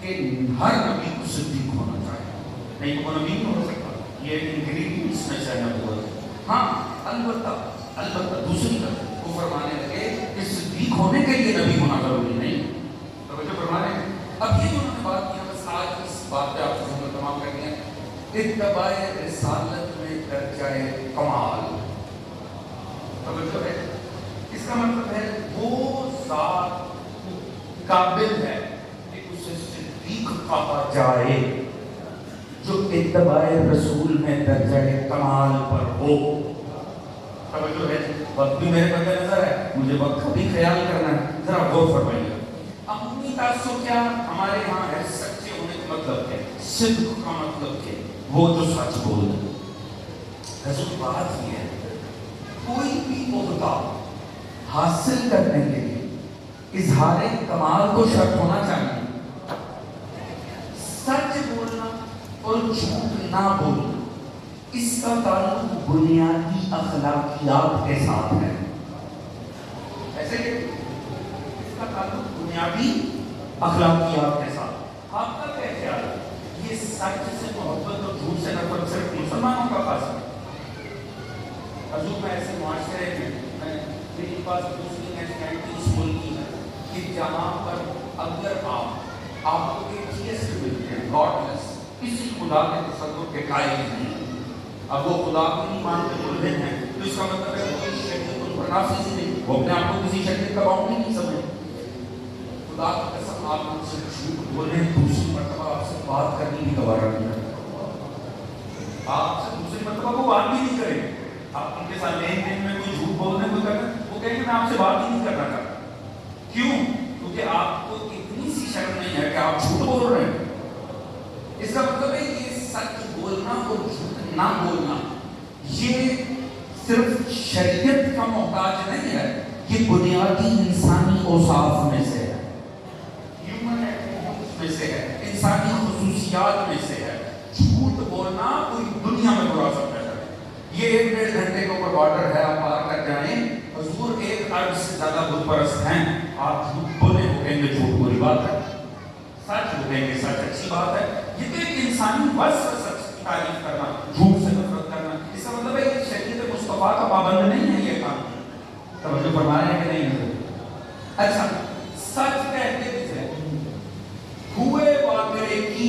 کہ ہر نبی کو صدیق ہونا چاہیے نہیں تو وہ نبی نہیں ہو سکتا. یہ انگریڈینٹس میں سے نبوت. ہاں البتہ دوسری طرف وہ فرمانے لگے کہ صدیق ہونے کے لیے نبی ہونا ضروری نہیں. توجہ فرمانے اب یہ جو انہوں نے بات کیا بس آج اس بات پہ آپ سے تمام کر دیا. اتباع رسالت میں درجہ کمال توجہ ہے. اس کا مطلب ہے وہ ذات قابل ہے کہ اسے صدیق کہا جائے جو اتباع رسول میں درجہ کمال پر ہو. توجہ ہے. وقت بھی میرے مد نظر ہے مجھے وقت بھی خیال کرنا ہے ذرا غور فرمائیے. عمومی تعصب کیا ہمارے ہاں ہے سچے ہونے کا مطلب ہے صدق کا مطلب ہے وہ جو سچ بول رہے. حضور بات یہ ہے کوئی بھی عہدہ حاصل کرنے کے لیے اظہار کمال کو شرط ہونا چاہیے. سچ بولنا اور جھوٹ نہ بولنا اس کا تعلق بنیادی اخلاقیات کے ساتھ ہے. ایسے کہ اس کا تعلق بنیادی اخلاقیات کے ساتھ. آپ کا کیا خیال ہے یہ سچ سے محبت اور جھوٹ سے نفرت صرف مسلمانوں کا خاص ہے؟ حضور میں ایسے معاشرے میں میری پاس دوسری نیشنلٹی اس ملک کی ہے کہ جہاں پر اگر آپ کو ایک چیز ملتے ہیں گاڈلیس کسی خدا کے تصور کے قائل نہیں. اب وہ خدا کو نہیں مانتے ملحد ہیں تو اس کا مطلب ہے کوئی شریعت ان پر نافذ نہیں. وہ اپنے آپ کو کسی شریعت کا باؤنڈری نہیں سمجھتے. خدا کی قسم آپ ان سے جھوٹ بولیں دوسری مرتبہ آپ سے بات کرنی بھی گوارا نہیں کرتے. آپ سے دوسری مرتبہ وہ بات بھی نہیں کریں. آپ ان کے ساتھ لین دین میں کوئی جھوٹ بولنے کوئی کرنا وہ کہیں کہ میں آپ سے بات ہی نہیں کرنا چاہتا. کیوں؟ کیونکہ آپ کو اتنی سی شرم نہیں ہے کہ آپ جھوٹ بول رہے ہیں. اس کا مطلب ہے کہ سچ بولنا اور جھوٹ نہ بولنا یہ صرف شریعت کا محتاج نہیں ہے یہ بنیادی انسانی اوصاف میں سے ہے ہیومن ایٹریبیوٹس میں سے ہے انسانی خصوصیات میں سے ہے. جھوٹ بولنا پوری دنیا میں برا سمجھا جاتا ہے. یہ 1.5 گھنٹے کے اوپر بارڈر ہے آپ پار کر جائیں حضور 1 ارب سے زیادہ بت پرست ہیں آپ جھوٹ بولے وہ کہیں گے جھوٹ بری بات ہے سچ وہ کہیں گے سچ اچھی بات ہے. یہ تو ایک انسانی وصف سچ کی تعریف کرنا جھوٹ سے نفرت کرنا اس کا مطلب ہے کہ شریعت مصطفیٰ کا پابند نہیں ہے یہ کام. توجہ فرما رہے ہیں کہ نہیں؟ اچھا سچ کہتے تھے ہوئے واقعے کی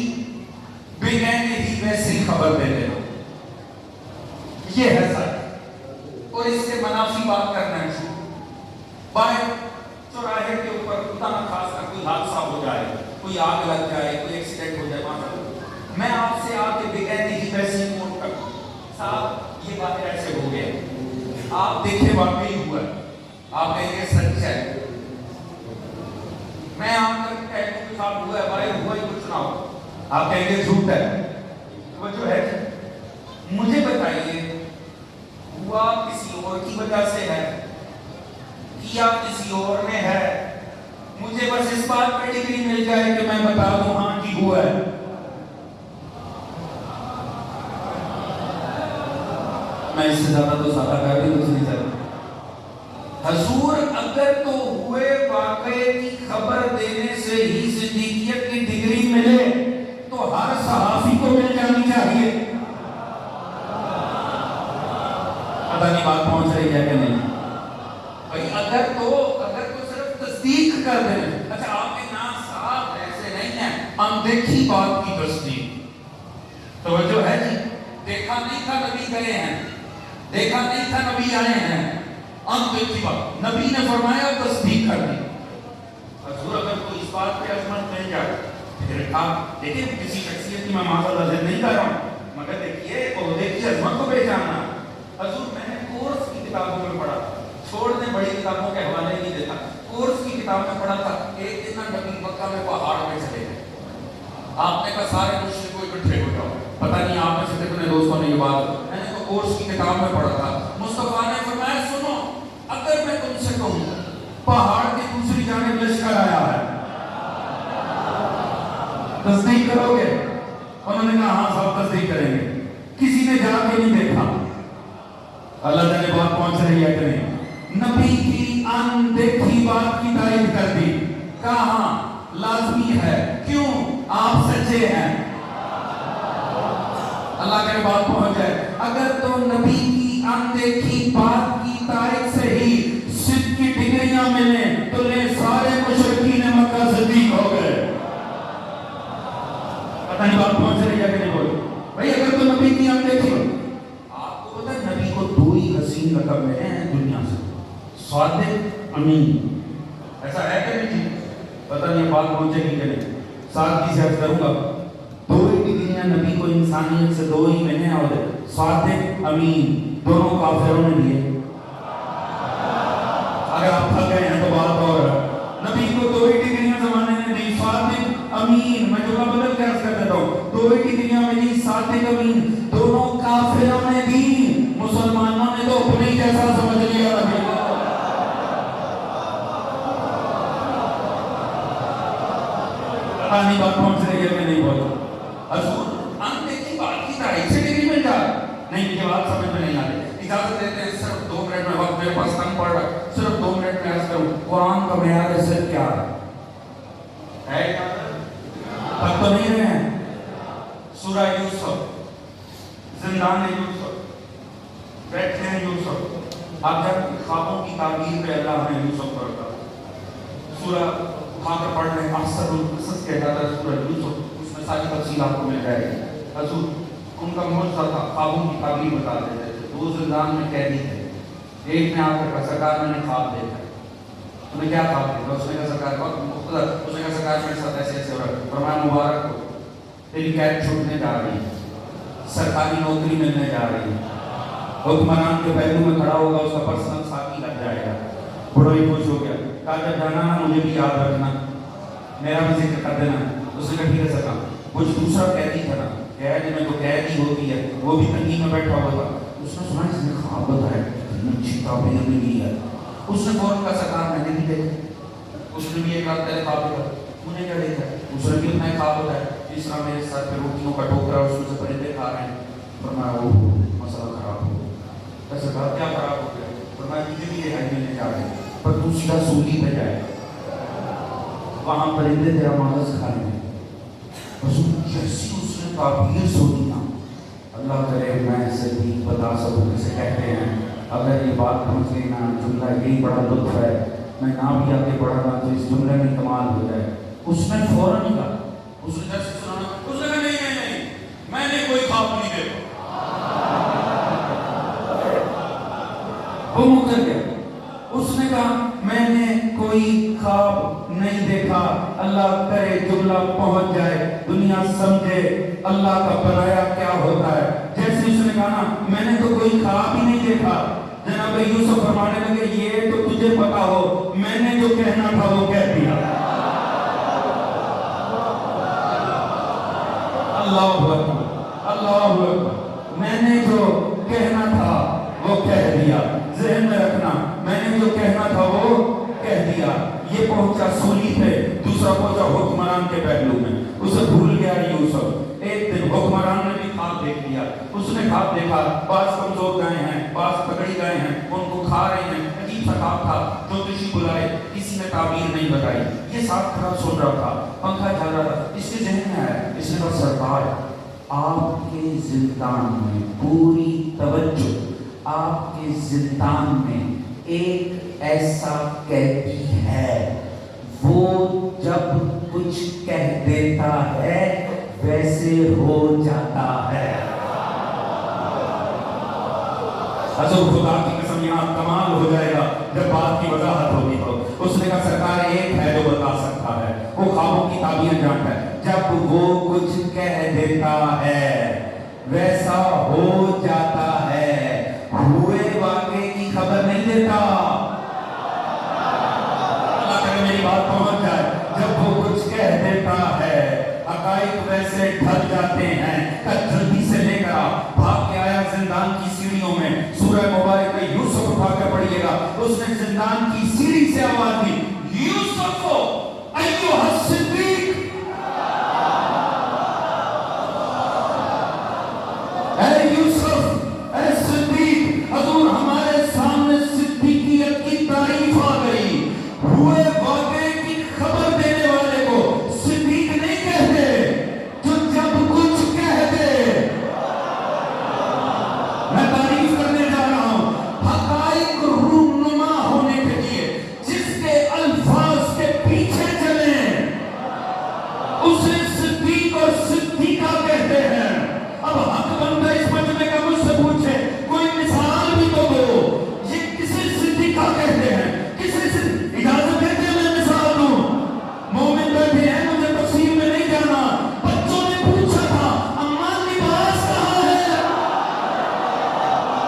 بغیر ہی ویسی خبر دے دینا یہ ہے سچ. اور اس سے منافی بات کرنا ہے جھوٹ. باہر چوراہے کے اوپر خدا نہ خاصا کوئی حادثہ ہو جائے کوئی آگ لگ جائے کوئی ایکسیڈنٹ ہو جائے وہاں میں آپ سے آ کے بغیر ہی ویسے نوٹ کروں صاحب یہ بات ایسے ہو گیا آپ دیکھیں واقعی ہوا آپ کہیں گے سچ ہے. میں آپ کر کہوں کہ صاحب ہوا ہے بھائی ہوا ہی کچھ نہ ہو آپ کہیں گے جھوٹ ہے. وہ جو ہے مجھے بتائیے ہوا کسی اور کی وجہ سے ہے کیا کسی اور نے ہے مجھے بس اس بات پہ ڈگری مل جائے کہ میں بتا دوں ہاں جی ہوا ہے. میں اس سے زیادہ تو سادہ کر بھی کچھ نہیں کرتا. حضور اگر تو ہوئے واقعے کی خبر دینے سے ہی صدیقیت کی ڈگری ملے تو ہر صحافی کو مل جانی چاہیے. اندیکھی بات کی تصدیق. توجہ ہے جی؟ دیکھا نہیں تھا نبی گئے ہیں, دیکھا نہیں تھا نبی آئے ہیں, اندیکھی بات نبی نے فرمایا تصدیق کر دی. حضور اگر کوئی اس بات پہ عظمت مل جائے پھر آپ دیکھیں کسی شخصیت کی میں معذرت ذکر نہیں کر رہا ہوں, مگر دیکھیے عظمت کو پہچاننا. حضور میں نے کورس کی کتابوں میں پڑھا, چھوڑنے بڑی کتابوں کے حوالے نہیں دیتا, کورس کی کتاب میں پڑھا تھا. ایک دن نبی مکہ میں پہاڑ پہ چلے گئے. آپ نے کہا سارے مشرک کو اکٹھے ہو جاؤ. پتہ نہیں آپ میں سے کتنے دوستوں نے یہ بات, میں نے تو کورس کی کتاب میں پڑھا تھا. مصطفیٰ نے فرمایا سنو, اگر میں تم سے کہوں پہاڑ کی دوسری جانب لشکر آیا ہے, تصدیق کرو گے؟ انہوں نے کہا ہاں صاحب تصدیق کریں گے. کسی نے جا کے نہیں دیکھا. اللہ تعالی بات پہنچ رہی ہے کہ نہیں؟ نبی کی اندیکھی بات کی تائید کر دی. کہاں لازمی ہے, کیوں؟ آپ سچے ہیں. اللہ کے بات پہنچ جائے. اگر تو نبی کی اندیکھی بات کی تائید سے ہی صدق کی ڈگریاں ملیں تو لے سارے مشرکین مکہ صدیق ہو گئے. پتہ نہیں بات پہنچ رہی ہے کہ نہیں بولے بھائی؟ اگر تو نبی کی اندیکھی, آپ کو پتہ ہے نبی کو دو ہی حسین لقب ملے ہیں دنیا سے, صادق, امین. ایسا ہے کہ نہیں؟ پتہ نہیں بات پہنچے گی کہ نہیں. سادگی سے عرض کروں گا, دو ہی ڈگریاں نبی کو انسانیت سے دو ہی ملے ہیں, اور صادق, امین دونوں کافروں نے دیے. اگر آپ تھک گئے ہیں تو بات اور نبی کو دو ہی ڈگریاں زمانے نے دی, صادق, امین. میں جملہ بدل کے عرض کر دیتا ہوں, دو ہی ڈگریاں ملی, صادق, امین دونوں کافروں نے دی. مسلمانوں نے تو اپنے جیسا سمجھ لیا نبی کو. پانی بات پہنچ رہی ہے کہ نہیں بولو؟ حضور اندیکھی بات کی تاریخ سے ڈگری مل جائے نہیں, مجھے بات سمجھ میں نہیں آ رہی. اجازت دیتے ہیں صرف 2 منٹ میں, وقت میرے پاس کم پڑ رہا ہے, صرف 2 منٹ میں عرض کروں قرآن کا معیار صرف کیا ہے؟ تب تو نہیں رہے ہیں. سورہ یوسف, زندان یوسف, بیٹھے ہیں یوسف. اب جب خوابوں کی تعبیر پہ اللہ نے یوسف پر رکھا, سورہ وہاں پر پڑھ رہے ہیں احسن القصص کہتا تھا سورہ یوسف, اس میں ساری تفصیل آپ کو مل جائے گی. حضور ان کا معجزہ تھا, خوابوں کی تعبیر بتا دیتے تھے. 2 زندان میں قیدی تھے. ایک نے آ کر کہا سرکار میں نے خواب دیکھا. انہوں نے کیا خواب دیکھا؟ اس نے کہا سرکار بہت مختلف. اس نے کہا سرکار میرے ساتھ ایسے ایسے ہو رہا ہے. فرمایا مبارک ہو, تیری قید چھوٹنے جا رہی ہے, سرکاری نوکری ملنے جا رہی ہے. حکمران کے پہلو میں کھڑا ہوگا, اس کا پرسنل ساتھی لگ جائے گا. بڑا ہی خوش ہو گیا. کہا جب جانا نا مجھے بھی یاد رکھنا, میرا بھی ذکر کر دینا. اس نے کہا ٹھیک ہے سرکار. کچھ دوسرا قیدی تھا نا, قید میں تو قید ہی ہوتی ہے, وہ بھی تنگی میں بیٹھا ہوا تھا. اس نے سنا اس نے خواب بتایا, اچھی تعبیر ملی ہے. اس نے فوراً کہا سرکار میں نے بھی دیکھا. اس نے بھی ایک رات پہلے خواب دیکھا. انہیں کیا دیکھا؟ اس نے بھی اپنا ایک خواب بتایا, جس طرح میرے سر پہ روٹیوں کا ٹوکرا, اس میں سے پرندے کھا رہے ہیں. فرمایا وہ مسئلہ خراب ہو گیا. سرکار کیا خراب ہو گیا؟ فرمایا مجھے بھی یہ ہے ملنے جا رہے ہیں, پر تو سیدھا سولی پہ جائے, وہاں پرندے تیرا ماغذ کھا لیں گے. جیسی اس نے تعبیر سنی نا, اللہ کرے میں صدیق بتا سکوں کسے کہتے ہیں. اگر یہ بات پہنچ گئی نا, جملہ یہی بڑا لطف ہے, میں نہ بھی آگے بڑھا نا تو اس جملے میں کمال ہو جائے. اس نے فوراً ہی کہا, اس نے جیسے سنا, اس نے کہا نہیں میں نے کوئی خواب نہیں دیکھا. وہ مکر گیا. اس نے کہا میں نے کوئی خواب نہیں دیکھا. اللہ کرے جملہ پہنچ جائے, دنیا سمجھے اللہ کا بنایا کیا ہوتا ہے. جیسے اس نے کہا نا میں نے تو کوئی خواب ہی نہیں دیکھا, جناب یوسف فرمانے لگے یہ تو تجھے پتا ہو, میں نے جو کہنا تھا وہ کہہ دیا. اللہ اکبر, اللہ اکبر. میں نے جو کہنا تھا وہ کہہ دیا. ذہن میں رکھنا, میں نے جو کہنا تھا وہ کہہ دیا. یہ پہنچا سولی پہ, دوسرا پہنچا حکمران کے پہلو میں. اسے بھول گیا یوسف. ایک دن حکمران نے بھی خواب دیکھ لیا. اس نے خواب دیکھا بعض کمزور گائے ہیں, بعض تگڑی گائے ہیں, ان کو کھا رہے ہیں. عجیب سا خواب تھا, جوتشی بلائے, کسی نے تعبیر نہیں بتائی. یہ ساتھ کھڑا سن رہا تھا, پنکھا چل رہا تھا. اس کے ذہن میں آیا, اس نے کہا سرکار آپ کے زندان میں پوری توجہ, آپ کے زندان میں ایک ایسا قیدی ہے, وہ جب کچھ کہہ دیتا ہے ویسے ہو جاتا ہے۔ حضور خدا کی قسم یہاں کمال ہو جائے گا جب بات کی وضاحت ہوگی تو۔ اس نے کہا سرکار ایک ہے جو بتا سکتا ہے، وہ خوابوں کی تعبیر جانتا ہے، جب وہ کچھ کہہ دیتا ہے ویسا ہو جاتا ہے، ہوئے واقعے کی خبر نہیں دیتا۔ اللہ کرے میری بات پہنچ جائے، جب وہ کچھ کہہ دیتا ہے حقائق ویسے ڈھل جاتے ہیں۔ جلدی سے لے کر بھاگ کے آیا زندان کی سیڑھیوں میں، سورہ مبارک میں یوسف اٹھا کر پڑھیے گا، اس نے زندان کی سیڑھی سے آواز دی، یوسف ایھا الصدیق، اے یوسف اے صدیق۔ حضور ہمارے سامنے صدیقیت کی تعریف آ گئی۔ ہوئے واقعے کی خبر دینے والے کو صدیق نہیں کہتے، جو جب کچھ کہہ دے۔ میں تعریف کرنے جا رہا ہوں حقائق رونما ہونے کے لیے، جس کے الفاظ کے پیچھے چلیں اسے صدیق اور صدیقہ کہتے ہیں۔ اب حق بندہ اس مجمع کا مجھ سے پوچھے کوئی مثال بھی تو دو، یہ کسے صدیقہ کہتے ہیں، کسے اجازت دیتے ہیں میں مثال دوں؟ مومن بیٹھے ہیں، مجھے تفسیر میں نہیں جانا، بچوں نے پوچھا تھا اماں لباس کہاں ہے،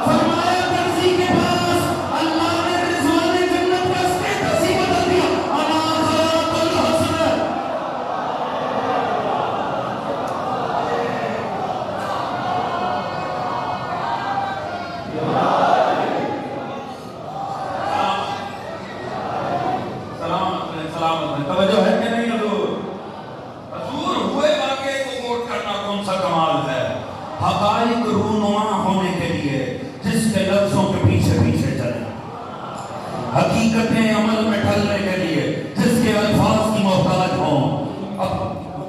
فرمایا درزی کے پاس، اللہ نے رضوان جنت کا اسٹیٹس ہی بدل دیا، انا خلق الحسن۔ سلامت توجہ ہے کہ نہیں حضور؟ حضور ہوئے واقعے کو نوٹ کرنا کون سا کمال ہے؟ حقائق رونما ہونے کے لیے جس کے لفظوں کے پیچھے پیچھے چلیں، حقیقتیں عمل میں ڈھلنے کے لیے جس کے الفاظ کی محتاج ہوں۔ اب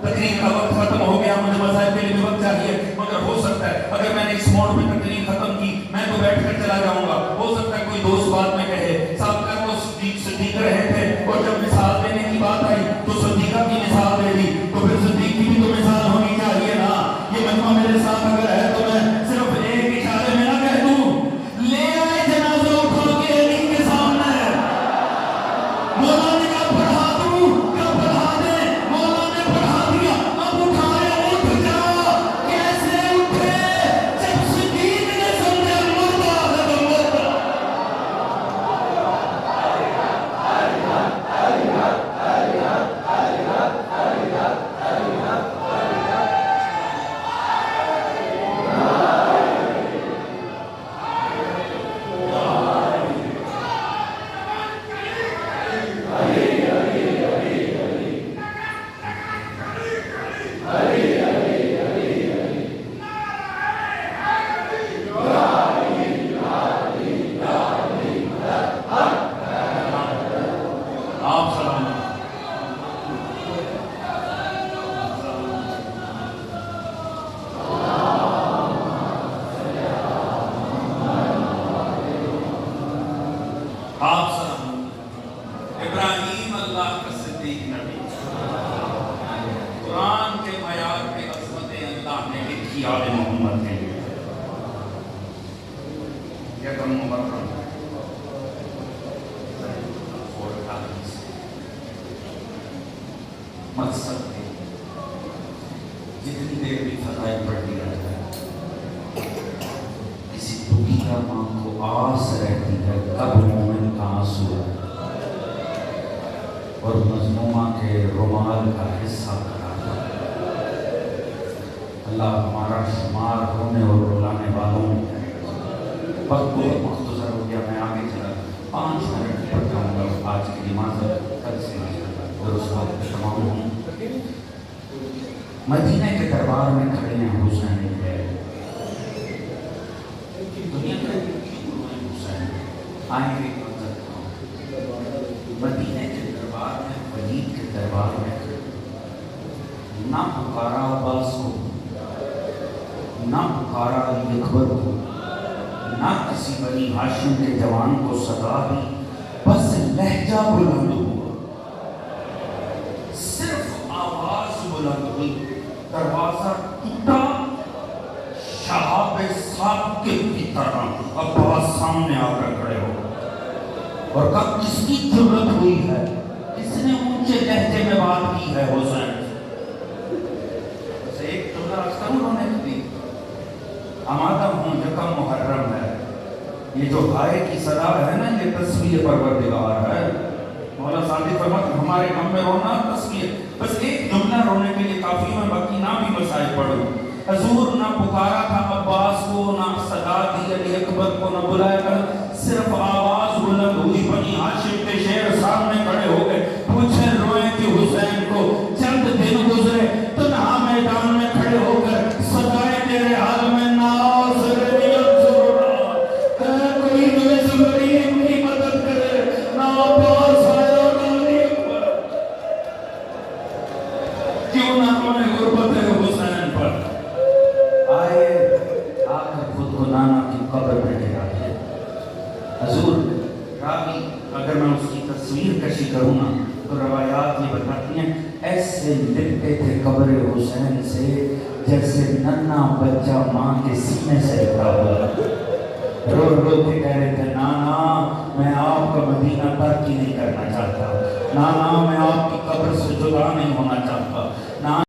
تقریر کا وقت ختم ہو گیا، مجھے مذاہب کے لیے بھی وقت چاہیے، مگر ہو سکتا ہے اگر میں نے اس موڈ میں تقریر ختم کی میں تو بیٹھ کر چلا جاؤں گا، ہو سکتا ہے کوئی دوست بعد میں کہے صاحب کا تو صدیق رہے تھے اور جب مثال دینے کی بات آئی تو صدیقہ کی مثال دے دی، تو پھر صدیق کی بھی تو مثال ہونی چاہیے نا۔ یہ مجمع میرے ساتھ اگر ہے تو میں صرف ایک اشارے میں نہ کہہ دوں، لے آئے جنازہ اٹھا کے علی کے سامنے، مولا نے کہا پڑھا دوں کیا پڑھا دیں، مولا نے پڑھا دیا، اب اٹھائے اٹھ جا، کیسے اٹھے جب صدیق نے سمجھا مردہ ہے تو مردہ۔ آپ سلام۔ آپ سلام۔ ابراہیم اللہ کا صدیق نبی، قرآن کے معیار پہ عظمتیں اللہ نے لکھی آل محمد کے لیے۔ یکم محرم مقصد ہے جتنی دیر بھی فضائل پڑھ دیا جائے، کسی دکھیا ماں کو آس رہتی ہے کب مومن کا آنسو ہے اور مظلومہ کے رومال کا حصہ قرار ہے۔ اللہ ہمارا شمار ہونے اور رلانے والوں میں ہے۔ وقت بہت مختصر ہو گیا، میں آگے چلا 5 منٹ پڑھ جاؤں گا آج کی نماز کل سے اور اس وقت تمام ہوں۔ مدینہ کے دربار میں کھڑے ہیں حسین ہے، دنیا کا حسین آئیں گے مدینہ کے دربار میں، ولید کے دربار میں نہ پکارا عباس کو، نہ پکارا علی اکبر کو، نہ کسی بنی ہاشم کے جوان کو صدا دی، بس لہجہ بلند ہوا، صرف بلند ہوئی، دروازہ ٹوٹا، شہاب ثاقب کی طرح عباس سامنے آ کر کھڑے ہو اور کہا کس کی جرأت ہوئی ہے، کس نے اونچے لہجے میں بات کی ہے حسین سے؟ ایک جملہ عرض کروں انہوں نے کی، آمادہ ہوں یکم محرم ہے، یہ جو ہائے کی صدا ہے نا یہ تصویر پروردگار ہے۔ مولا صادق فرماتے ہمارے غم میں رونا تصویر، بس ایک جملہ رونے کے لیے کافی، میں باقی نہ بھی مسائل پڑھوں۔ حضور نہ پکارا تھا عباس کو، نہ صدا دی علی اکبر کو، نہ بلایا کر، صرف آواز بلند ہوئی، بنی ہاشم کے شیر سامنے کھڑے ہو گئے، پوچھے روئے کہ حسین کو چند دن گزرے تنہا میدان میں کھڑے ہو کر صدائے تیرے حال میں ناصر ینصرنا، کوئی نویز غریب کی مدد کرے، نہ عباس آیا نہ علی اکبر، کیوں نہ روئے غربت حسین پر؟ آئے آ کر خود کو نانا کی قبر پہ گرا دیا۔ حضور راوی اگر میں اس کی تصویر کشی کروں نا تو روایات یہ بتاتی ہیں ایسے لپٹے تھے قبر حسین سے جیسے ننھا بچہ ماں کے سینے سے لپٹا ہوا، رو رو کے کہہ رہے تھے نانا میں آپ کا مدینہ ترک ہی نہیں کرنا چاہتا، نانا میں آپ کی قبر سے جدا نہیں ہونا چاہتا، نانا